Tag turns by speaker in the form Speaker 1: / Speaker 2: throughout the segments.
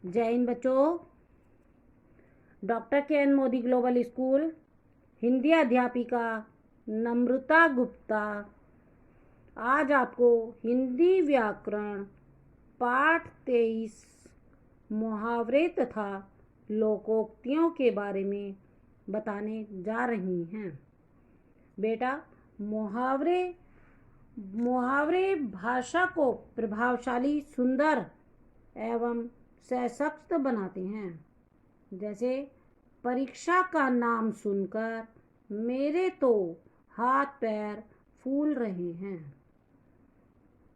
Speaker 1: जय हिंद बच्चों। Doctor K N Modi global school Hindi अध्यापिका नम्रता गुप्ता आज आपको हिंदी व्याकरण पाठ 23 मुहावरे तथा लोकोक्तियों के बारे में बताने जा रही हैं। बेटा, मुहावरे भाषा को प्रभावशाली, सुंदर एवं सशक्त बनाते हैं। जैसे परीक्षा का नाम सुनकर मेरे तो हाथ पैर फूल रहे हैं।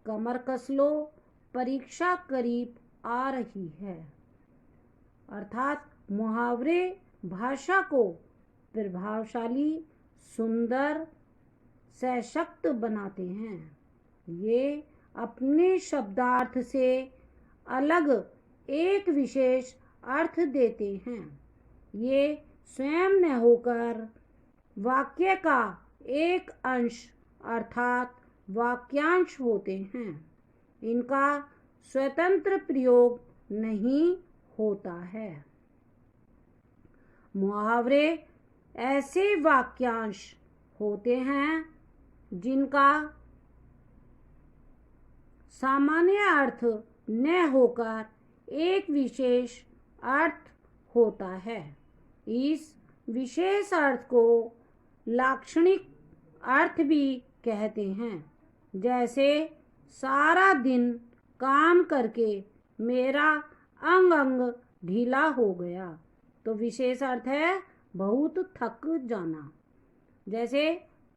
Speaker 1: कमर कस लो, परीक्षा करीब आ रही है। अर्थात मुहावरे भाषा को प्रभावशाली, सुंदर, सशक्त बनाते हैं। ये अपने शब्दार्थ से अलग एक विशेष अर्थ देते हैं। ये स्वयं न होकर वाक्य का एक अंश अर्थात वाक्यांश होते हैं। इनका स्वतंत्र प्रयोग नहीं होता है। मुहावरे ऐसे वाक्यांश होते हैं जिनका सामान्य अर्थ न होकर एक विशेष अर्थ होता है। इस विशेष अर्थ को लाक्षणिक अर्थ भी कहते हैं। जैसे सारा दिन काम करके मेरा अंग अंग ढीला हो गया, तो विशेष अर्थ है बहुत थक जाना। जैसे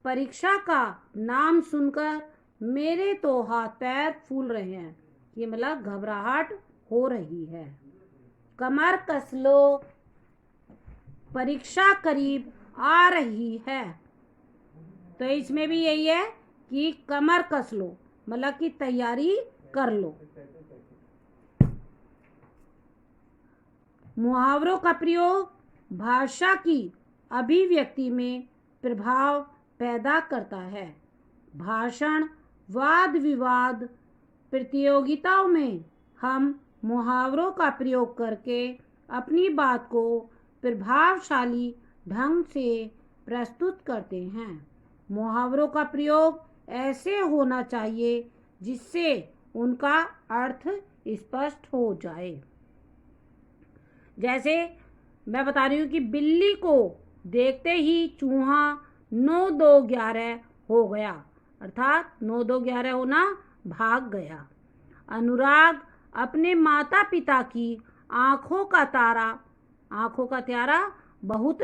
Speaker 1: परीक्षा का नाम सुनकर मेरे तो हाथ पैर फूल रहे हैं, ये मतलब घबराहट हो रही है। कमर कस लो, परीक्षा करीब आ रही है, तो इसमें भी यही है कि कमर कस लो मतलब कि तैयारी कर लो। मुहावरों का प्रयोग भाषा की अभिव्यक्ति में प्रभाव पैदा करता है। भाषण, वाद विवाद, प्रतियोगिताओं में हम मुहावरों का प्रयोग करके अपनी बात को प्रभावशाली ढंग से प्रस्तुत करते हैं। मुहावरों का प्रयोग ऐसे होना चाहिए जिससे उनका अर्थ स्पष्ट हो जाए। जैसे मैं बता रही हूँ कि बिल्ली को देखते ही चूहा 9-2-11 हो गया, अर्थात 9-2-11 होना भाग गया। अनुराग अपने माता पिता की आंखों का तारा बहुत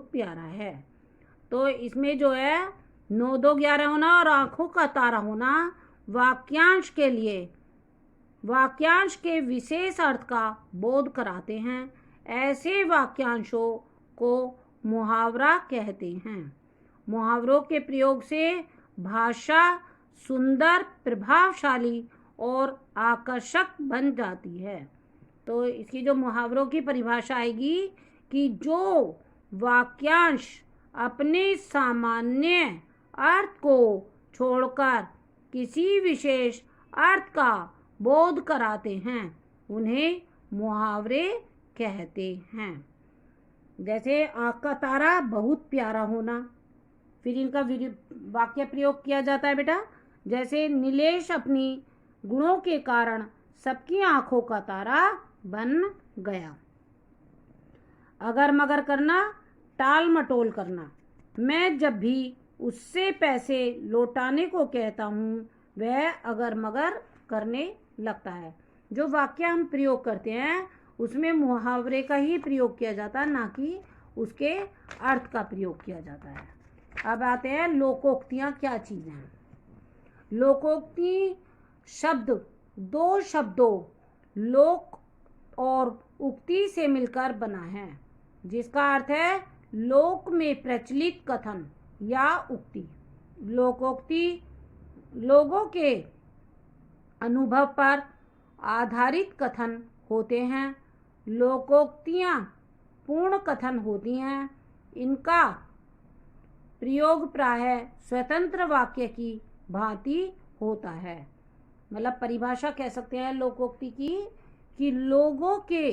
Speaker 1: प्यारा है। तो इसमें जो है 9-2-11 होना और आंखों का तारा होना वाक्यांश के विशेष अर्थ का बोध कराते हैं। ऐसे वाक्यांशों को मुहावरा कहते हैं। मुहावरों के प्रयोग से भाषा सुंदर, प्रभावशाली और आकर्षक बन जाती है। तो इसकी जो मुहावरों की परिभाषा आएगी कि जो वाक्यांश अपने सामान्य अर्थ को छोड़कर किसी विशेष अर्थ का बोध कराते हैं, उन्हें मुहावरे कहते हैं। जैसे आँख का तारा बहुत प्यारा होना, फिर इनका वाक्य प्रयोग किया जाता है बेटा। जैसे नीलेश अपनी गुणों के कारण सबकी आंखों का तारा बन गया। अगर मगर करना, टाल मटोल करना। मैं जब भी उससे पैसे लौटाने को कहता हूँ, वह अगर मगर करने लगता है। जो वाक्य हम प्रयोग करते हैं उसमें मुहावरे का ही प्रयोग किया जाता है, ना कि उसके अर्थ का प्रयोग किया जाता है। अब आते हैं लोकोक्तियाँ क्या चीज़ें हैं। लोकोक्ति शब्द दो शब्दों लोक और उक्ति से मिलकर बना है, जिसका अर्थ है लोक में प्रचलित कथन या उक्ति। लोकोक्ति लोगों के अनुभव पर आधारित कथन होते हैं। लोकोक्तियाँ पूर्ण कथन होती हैं। इनका प्रयोग प्रायः स्वतंत्र वाक्य की भांति होता है। मतलब परिभाषा कह सकते हैं लोकोक्ति की कि लोगों के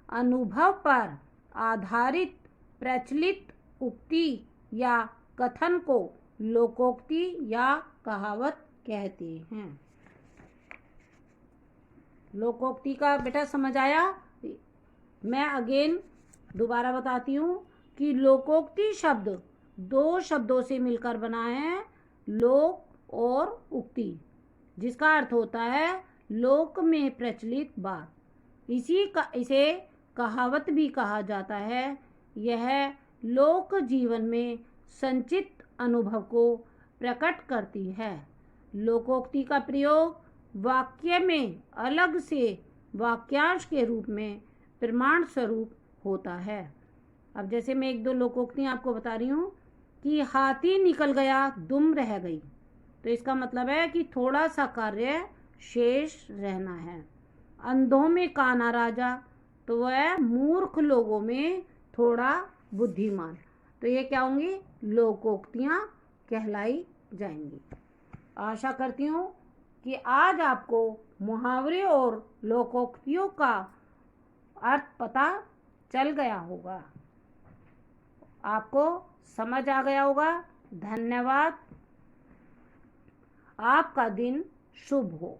Speaker 1: अनुभव पर आधारित प्रचलित उक्ति या कथन को लोकोक्ति या कहावत कहते हैं। लोकोक्ति का बेटा समझ आया? मैं अगेन दोबारा बताती हूँ कि लोकोक्ति शब्द दो शब्दों से मिलकर बना है, लोक और उक्ति, जिसका अर्थ होता है लोक में प्रचलित बात। इसे कहावत भी कहा जाता है। यह लोक जीवन में संचित अनुभव को प्रकट करती है। लोकोक्ति का प्रयोग वाक्य में अलग से वाक्यांश के रूप में प्रमाण स्वरूप होता है। अब जैसे मैं एक दो लोकोक्तियाँ आपको बता रही हूँ कि हाथी निकल गया दुम रह गई, तो इसका मतलब है कि थोड़ा सा कार्य शेष रहना है। अंधों में काना राजा, तो वह मूर्ख लोगों में थोड़ा बुद्धिमान। तो ये क्या होंगी? लोकोक्तियाँ कहलाई जाएंगी। आशा करती हूँ कि आज आपको मुहावरे और लोकोक्तियों का अर्थ पता चल गया होगा, आपको समझ आ गया होगा। धन्यवाद। आपका दिन शुभ हो।